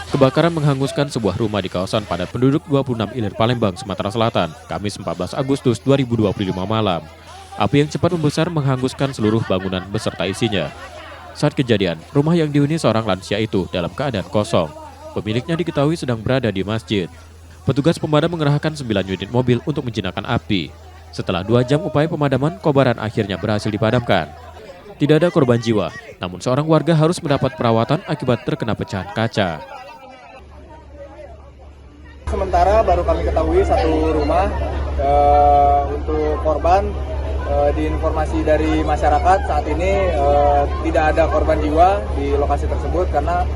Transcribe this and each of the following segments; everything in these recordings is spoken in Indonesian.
Kebakaran menghanguskan sebuah rumah di kawasan padat penduduk 26 Ilir Palembang, Sumatera Selatan, Kamis 14 Agustus 2025 malam. Api yang cepat membesar menghanguskan seluruh bangunan beserta isinya. Saat kejadian, rumah yang dihuni seorang lansia itu dalam keadaan kosong. Pemiliknya diketahui sedang berada di masjid. Petugas pemadam mengerahkan 9 unit mobil untuk menjinakkan api. Setelah 2 jam upaya pemadaman, kobaran akhirnya berhasil dipadamkan. Tidak ada korban jiwa, namun seorang warga harus mendapat perawatan akibat terkena pecahan kaca. Sementara baru kami ketahui satu rumah untuk korban, diinformasi dari masyarakat saat ini tidak ada korban jiwa di lokasi tersebut karena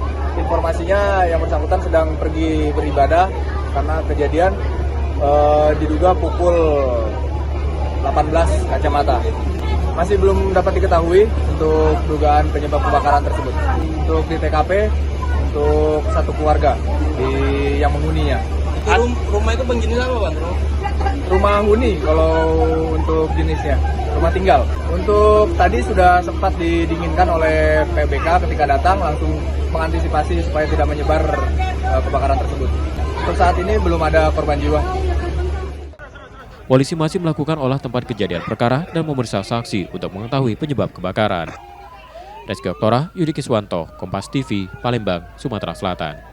informasinya yang bersangkutan sedang pergi beribadah karena kejadian diduga pukul 18 kacamata. Masih belum dapat diketahui untuk dugaan penyebab kebakaran tersebut. Untuk di TKP, untuk satu keluarga yang menghuninya. Rumah itu jenis apa, Bang? Rumah huni kalau untuk jenisnya, rumah tinggal. Untuk tadi sudah sempat didinginkan oleh PBK ketika datang, langsung mengantisipasi supaya tidak menyebar kebakaran tersebut. Untuk saat ini belum ada korban jiwa. Polisi masih melakukan olah tempat kejadian perkara dan memeriksa saksi untuk mengetahui penyebab kebakaran. Reski Oktora, Yudi Kiswanto, Kompas TV, Palembang, Sumatera Selatan.